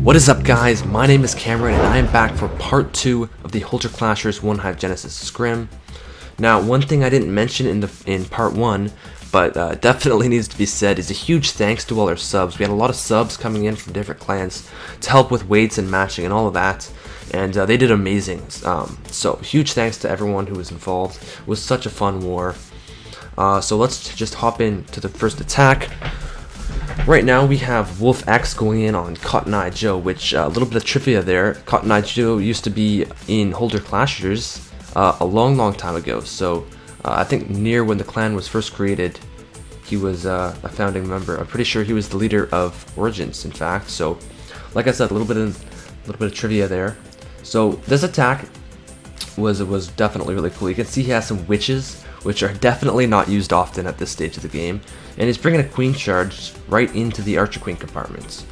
What is up, guys? My name is Cameron and I am back for part 2 of the Hulter Clashers OneHive Genesis Scrim. Now, one thing I didn't mention in part 1, but definitely needs to be said, is a huge thanks to all our subs. We had a lot of subs coming in from different clans to help with weights and matching and all of that, and they did amazing. So huge thanks to everyone who was involved. It was such a fun war. So let's just hop into the first attack. Right now we have Wolf X going in on Cotton Eye Joe, which a little bit of trivia there. Cotton Eye Joe used to be in Hulter Clashers a long time ago. So I think near when the clan was first created, he was a founding member. I'm pretty sure he was the leader of Origins, in fact. So, like I said, a little bit of trivia there. So this attack was definitely really cool. You can see he has some witches, which are definitely not used often at this stage of the game, and he's bringing a queen charge right into the archer queen compartments.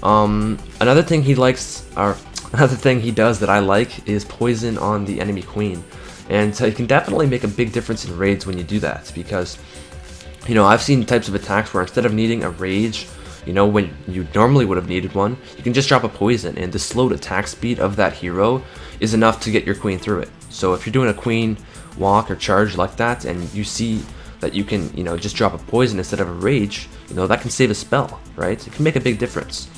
Another thing he likes, or another thing he does that I like, is poison on the enemy queen, and so you can definitely make a big difference in raids when you do that, because I've seen types of attacks where instead of needing a rage, when you normally would have needed one, you can just drop a poison, and the slowed attack speed of that hero is enough to get your queen through it. So if you're doing a queen walk or charge like that, and you see that you can, just drop a poison instead of a rage, that can save a spell, right? It can make a big difference.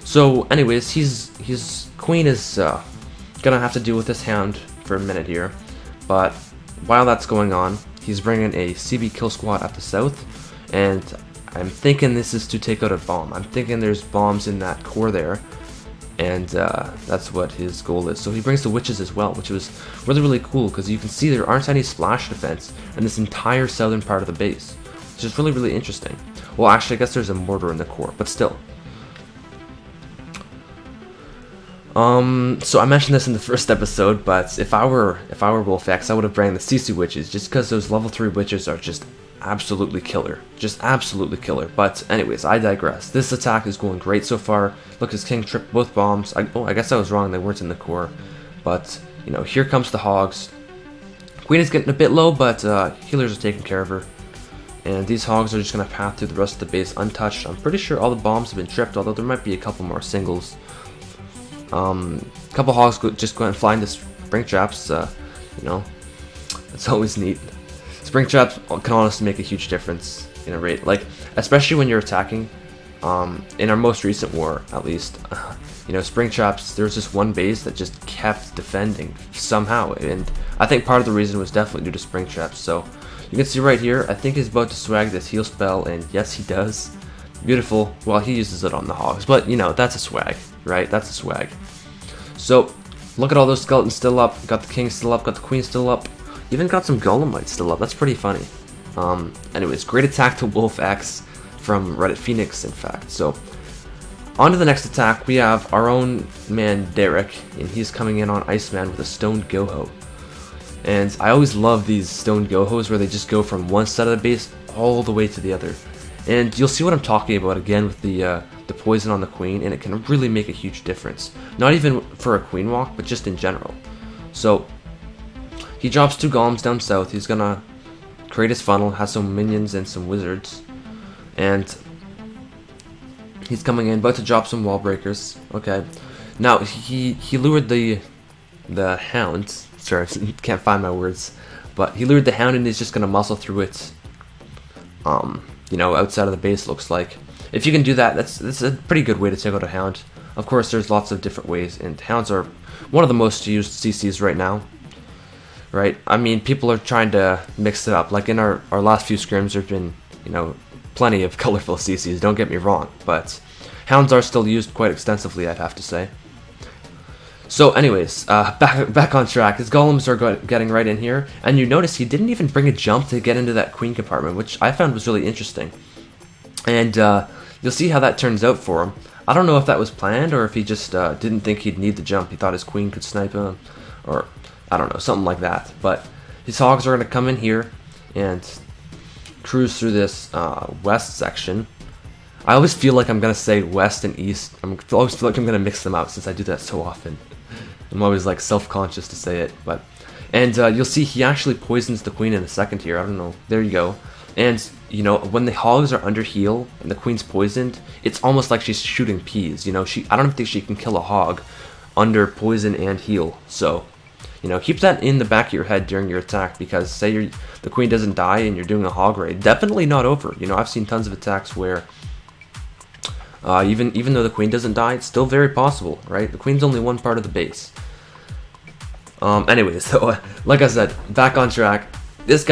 So anyways, his queen is gonna have to deal with this hound for a minute here, but while that's going on, he's bringing a CB kill squad at the south, and I'm thinking this is to take out a bomb. I'm thinking there's bombs in that core there, and that's what his goal is. So he brings the witches as well, which was really cool, because you can see there aren't any splash defense in this entire southern part of the base, which is really interesting. Well, actually, I guess there's a mortar in the core, but still. So I mentioned this in the first episode, but if I were Wolf X, I would have brought the CC witches, just because those level 3 witches are just absolutely killer. Just absolutely killer. But anyways, I digress. This attack is going great so far. Look, his king tripped both bombs. I guess I was wrong, they weren't in the core. But, here comes the hogs. Queen is getting a bit low, but healers are taking care of her. And these hogs are just going to path through the rest of the base untouched. I'm pretty sure all the bombs have been tripped, although there might be a couple more singles. Couple hogs just going to fly into spring traps, it's always neat. Spring traps can honestly make a huge difference in a raid, like especially when you're attacking. In our most recent war, at least, spring traps. There was this one base that just kept defending somehow, and I think part of the reason was definitely due to spring traps. So you can see right here, I think he's about to swag this heal spell, and yes, he does. Beautiful. Well, he uses it on the hogs, but that's a swag, right? That's a swag. So look at all those skeletons still up. Got the king still up. Got the queen still up. Even got some golemites still up. That's pretty funny. Anyways, great attack to Wolf X from Reddit Phoenix, in fact. So on to the next attack. We have our own man Derek, and he's coming in on Iceman with a stoned goho. And I always love these stoned gohos where they just go from one side of the base all the way to the other. And you'll see what I'm talking about again with the poison on the queen, and it can really make a huge difference. Not even for a queen walk, but just in general. So he drops 2 golems down south. He's gonna create his funnel, has some minions and some wizards, and he's coming in, about to drop some wall breakers. Okay, now he lured the hound. Sorry, I can't find my words, but he lured the hound, and he's just gonna muscle through it. Outside of the base, looks like. If you can do that, that's a pretty good way to take out a hound. Of course, there's lots of different ways, and hounds are one of the most used CCs right now. Right? I mean, people are trying to mix it up. Like in our last few scrims, there've been, plenty of colorful CCs, don't get me wrong, but hounds are still used quite extensively, I'd have to say. So anyways, back on track. His golems are getting right in here, and you notice he didn't even bring a jump to get into that queen compartment, which I found was really interesting. And you'll see how that turns out for him. I don't know if that was planned, or if he just didn't think he'd need the jump. He thought his queen could snipe him, or I don't know, something like that. But his hogs are going to come in here and cruise through this west section. I always feel like I'm going to say west and east. I always feel like I'm going to mix them out since I do that so often. I'm always like self-conscious to say it, but And you'll see he actually poisons the queen in a second here. I don't know. There you go. And, you know, when the hogs are under heal and the queen's poisoned, it's almost like she's shooting peas. You know, I don't think she can kill a hog under poison and heal. So, you know, keep that in the back of your head during your attack, because say the queen doesn't die and you're doing a hog raid, definitely not over. You know, I've seen tons of attacks where even though the queen doesn't die, it's still very possible, right? The queen's only one part of the base. Anyways, so like I said, back on track. It's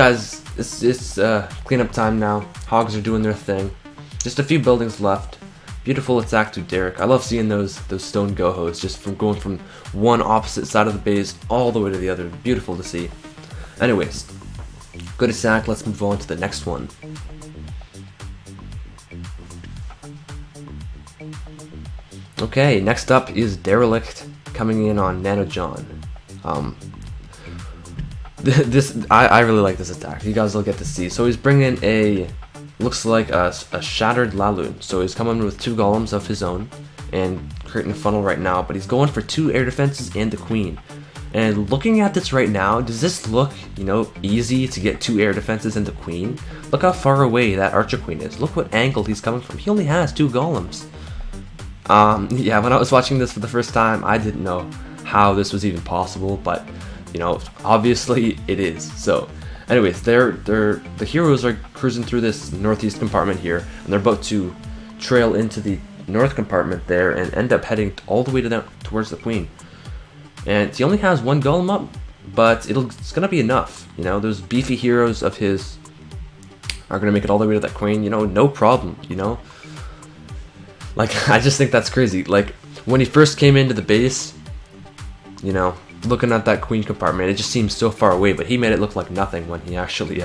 cleanup time now. Hogs are doing their thing. Just a few buildings left. Beautiful attack to Derek. I love seeing those stone gohos just from going from one opposite side of the base all the way to the other. Beautiful to see. Anyways, good attack. Let's move on to the next one. Okay, next up is Derelict coming in on Nano John. I really like this attack. You guys will get to see. So he's bringing looks like a shattered loon. So he's coming with 2 golems of his own and creating a funnel right now. But he's going for 2 air defenses and the queen. And looking at this right now, does this look, you know, easy to get 2 air defenses and the queen? Look how far away that archer queen is. Look what angle he's coming from. He only has 2 golems. Yeah, when I was watching this for the first time, I didn't know how this was even possible, but you know, obviously it is. So, anyways, the heroes are cruising through this northeast compartment here, and they're about to trail into the north compartment there and end up heading all the way towards the queen. And he only has 1 golem up, but it's gonna be enough. You know, those beefy heroes of his are gonna make it all the way to that queen. You know, no problem. You know. Like, I just think that's crazy. Like, when he first came into the base, you know, looking at that queen compartment, it just seems so far away, but he made it look like nothing when he actually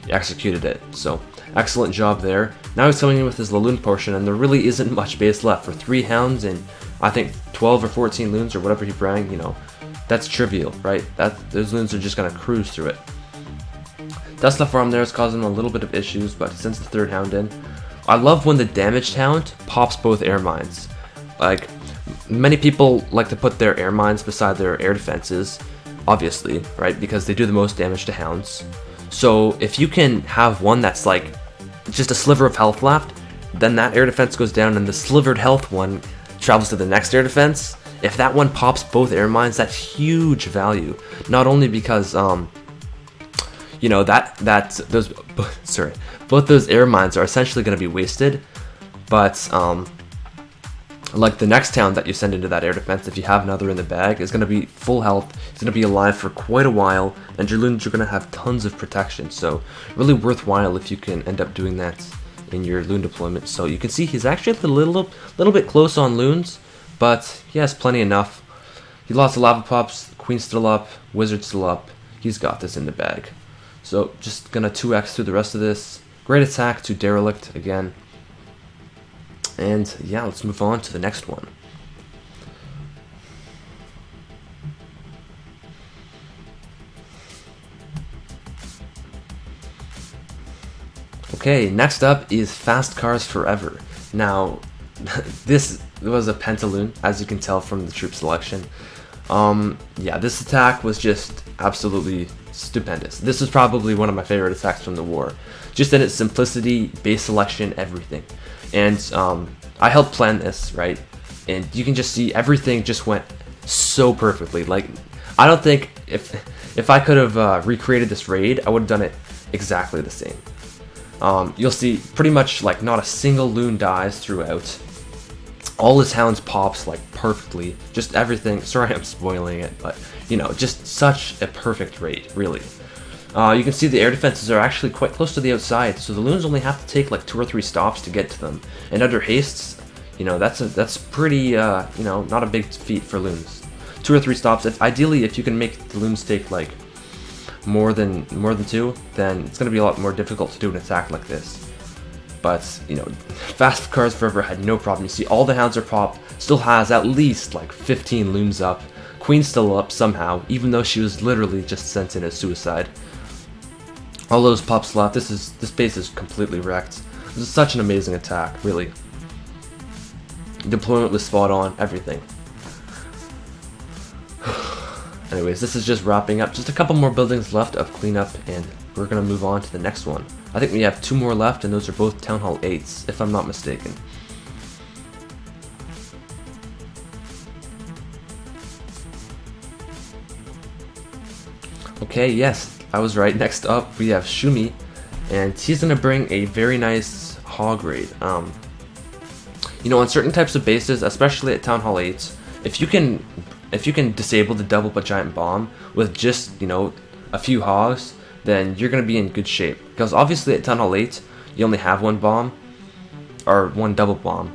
executed it. So, excellent job there. Now he's coming in with his loon portion, and there really isn't much base left. For 3 hounds and, I think, 12 or 14 loons or whatever he brought, you know, that's trivial, right? Those loons are just going to cruise through it. Tesla farm there is causing him a little bit of issues, but he sends the 3rd hound in. I love when the damaged hound pops both air mines. Like, many people like to put their air mines beside their air defenses, obviously, right? Because they do the most damage to hounds. So if you can have one that's like just a sliver of health left, then that air defense goes down and the slivered health one travels to the next air defense. If that one pops both air mines, that's huge value. Not only because you know, both those air mines are essentially going to be wasted, but like the next town that you send into that air defense, if you have another in the bag, is going to be full health. It's going to be alive for quite a while, and your loons are going to have tons of protection. So really worthwhile if you can end up doing that in your loon deployment. So you can see he's actually a little bit close on loons, but he has plenty enough. He lost the lava pops, queen's still up, wizard's still up. He's got this in the bag. So just gonna 2x through the rest of this. Great attack to Derelict again. And yeah, let's move on to the next one. Okay, next up is Fast Cars Forever. Now, this was a pentaloon, as you can tell from the troop selection. Yeah, this attack was just absolutely stupendous. This is probably one of my favorite attacks from the war. Just in its simplicity, base selection, everything. And I helped plan this, right? And you can just see everything just went so perfectly. Like, I don't think if I could have recreated this raid, I would have done it exactly the same. You'll see pretty much like not a single loon dies throughout. All his hounds pops like perfectly. Just everything. Sorry I'm spoiling it, but you know, just such a perfect raid, really. You can see the air defenses are actually quite close to the outside, so the loons only have to take like 2 or 3 stops to get to them. And under hastes, you know, that's pretty, you know, not a big feat for loons. 2 or 3 stops. Ideally, if you can make the loons take like more than 2, then it's going to be a lot more difficult to do an attack like this. But, you know, Fast Cars Forever had no problem. You see all the hounds are popped, still has at least like 15 loons up. Queen's still up somehow, even though she was literally just sent in as suicide. All those pops left. This base is completely wrecked. This is such an amazing attack, really. Deployment was spot on, everything. Anyways, this is just wrapping up. Just a couple more buildings left of cleanup, and we're gonna move on to the next one. I think we have 2 more left, and those are both Town Hall 8s, if I'm not mistaken. Okay, yes, I was right. Next up, we have Shumi, and he's gonna bring a very nice hog raid. You know, on certain types of bases, especially at Town Hall 8s, if you can disable the double but giant bomb with just, you know, a few hogs, then you're gonna be in good shape. Because obviously at Town Hall 8, you only have 1 bomb, or 1 double bomb,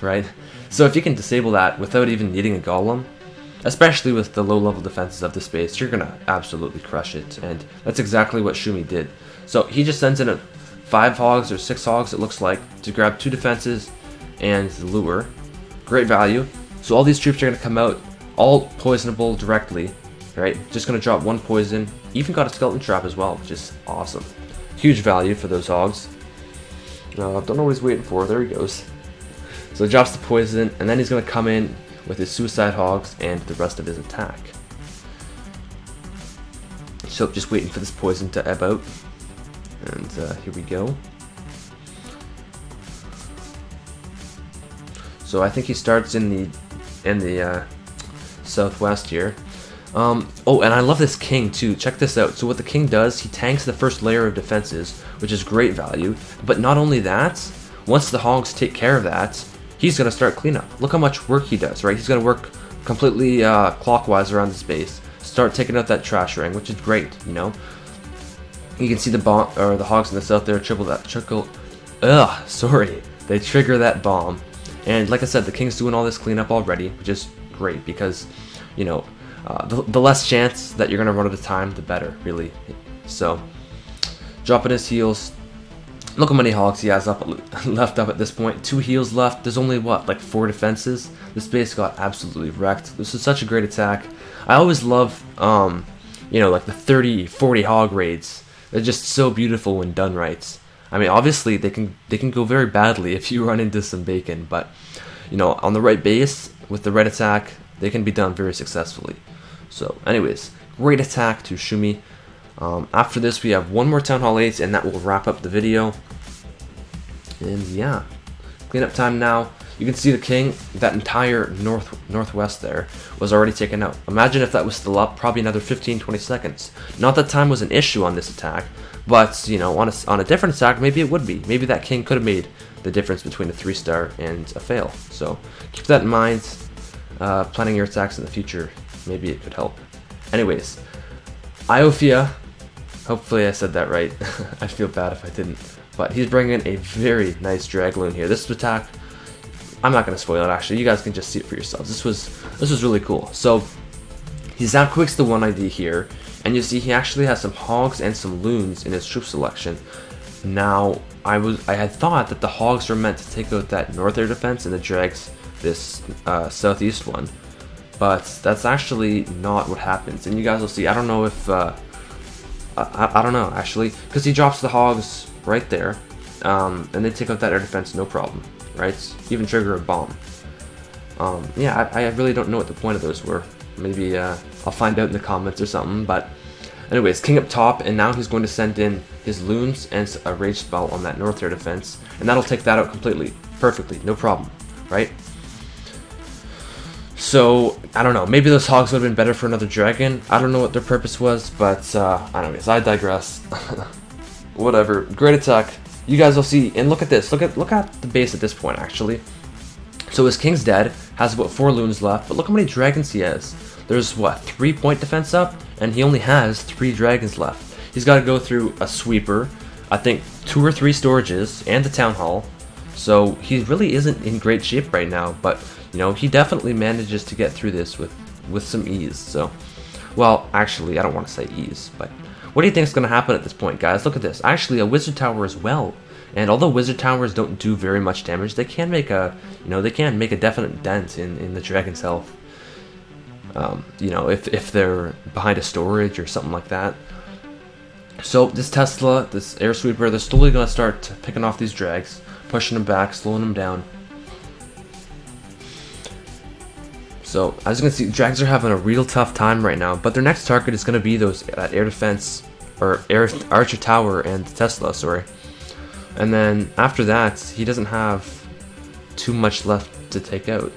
right? So if you can disable that without even needing a golem, especially with the low level defenses of this base, you're gonna absolutely crush it. And that's exactly what Shumi did. So he just sends in 5 hogs or 6 hogs, it looks like, to grab 2 defenses and the lure. Great value. So all these troops are gonna come out, all poisonable directly, right? Just gonna drop 1 poison. Even got a skeleton trap as well, which is awesome. Huge value for those hogs. Don't know what he's waiting for. There he goes. So he drops the poison, and then he's gonna come in with his suicide hogs and the rest of his attack. So just waiting for this poison to ebb out. And here we go. So I think he starts in the southwest here. Oh, and I love this king too. Check this out. So what the king does, he tanks the first layer of defenses, which is great value. But not only that, once the hogs take care of that, he's gonna start cleanup. Look how much work he does, right? He's gonna work completely clockwise around the space, start taking out that trash ring, which is great. You know, you can see the bomb or the hogs in the south there they trigger that bomb. And like I said, the king's doing all this cleanup already, which is great because, you know, the less chance that you're gonna run out of time, the better, really. So, dropping his heals. Look how many hogs he has left up at this point. 2 heals left. There's only what, like 4 defenses. This base got absolutely wrecked. This is such a great attack. I always love, you know, like the 30, 40 hog raids. They're just so beautiful when done right. I mean, obviously they can go very badly if you run into some bacon, but you know, on the right base with the right attack, they can be done very successfully. So, anyways, great attack to Shumi. After this, we have 1 more Town Hall 8, and that will wrap up the video. And yeah, cleanup time now. You can see the king, that entire northwest there, was already taken out. Imagine if that was still up, probably another 15-20 seconds. Not that time was an issue on this attack, but you know, on a different attack, maybe it would be. Maybe that king could have made the difference between a 3-star and a fail. So keep that in mind. Planning your attacks in the future, maybe it could help. Anyways, Iofia. Hopefully I said that right. I'd feel bad if I didn't. But he's bringing a very nice Dragoon here. This attack, I'm not going to spoil it actually. You guys can just see it for yourselves. This was really cool. So he's outquicks the 1 ID here, and you see he actually has some hogs and some loons in his troop selection. Now I had thought that the hogs were meant to take out that north air defense and the drags this southeast one, but that's actually not what happens. And you guys will see. I don't know if I don't know actually, because he drops the hogs right there, and they take out that air defense no problem, right? Even trigger a bomb. Yeah, I really don't know what the point of those were. Maybe I'll find out in the comments or something. But anyways, king up top, and now he's going to send in his loons and a rage spell on that north air defense, and that'll take that out completely, perfectly, no problem, right? So, I don't know, maybe those hogs would have been better for another dragon. I don't know what their purpose was, but anyways, I digress. Whatever, great attack. You guys will see, and look at this, look at the base at this point actually. So his king's dead, has about 4 loons left, but look how many dragons he has. There's what, 3-point defense up, and he only has 3 dragons left. He's got to go through a sweeper, I think 2 or 3 storages, and the town hall. So he really isn't in great shape right now, but you know, he definitely manages to get through this with some ease. So, well, actually, I don't want to say ease, but what do you think is going to happen at this point, guys? Look at this. Actually, a wizard tower as well. And although wizard towers don't do very much damage, they can make a, you know, they can make a definite dent in the dragon's health. You know, if they're behind a storage or something like that. So this Tesla, this air sweeper, they're slowly going to start picking off these drags, pushing them back, slowing them down. So as you can see, Drags are having a real tough time right now, but their next target is going to be those air defense, or Archer Tower and Tesla, sorry. And then after that, he doesn't have too much left to take out,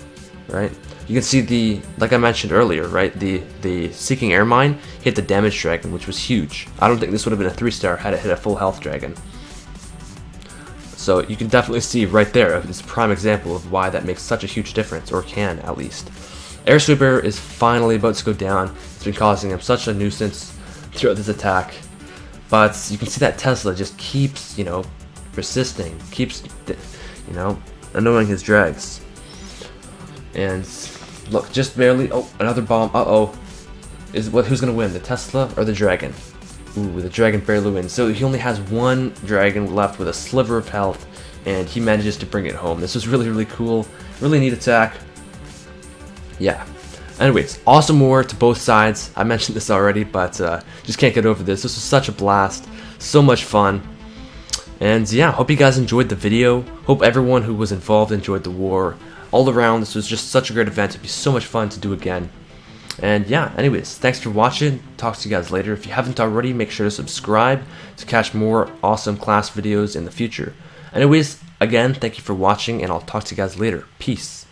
right? You can see like I mentioned earlier, right? The Seeking Air Mine hit the damage dragon, which was huge. I don't think this would have been a 3-star had it hit a full health dragon. So you can definitely see right there, it's a prime example of why that makes such a huge difference, or can at least. Air Sweeper is finally about to go down. It's been causing him such a nuisance throughout this attack. But you can see that Tesla just keeps, persisting, keeps, annoying his Drags. And look, just barely. Oh, another bomb. Who's gonna win, the Tesla or the Dragon? Ooh, the Dragon barely wins. So he only has one Dragon left with a sliver of health, and he manages to bring it home. This was really, really cool. Really neat attack. Yeah. Anyways, awesome war to both sides. I mentioned this already, but just can't get over this. This was such a blast. So much fun. And yeah, hope you guys enjoyed the video. Hope everyone who was involved enjoyed the war. All around, this was just such a great event. It'd be so much fun to do again. And yeah, anyways, thanks for watching. Talk to you guys later. If you haven't already, make sure to subscribe to catch more awesome class videos in the future. Anyways, again, thank you for watching, and I'll talk to you guys later. Peace.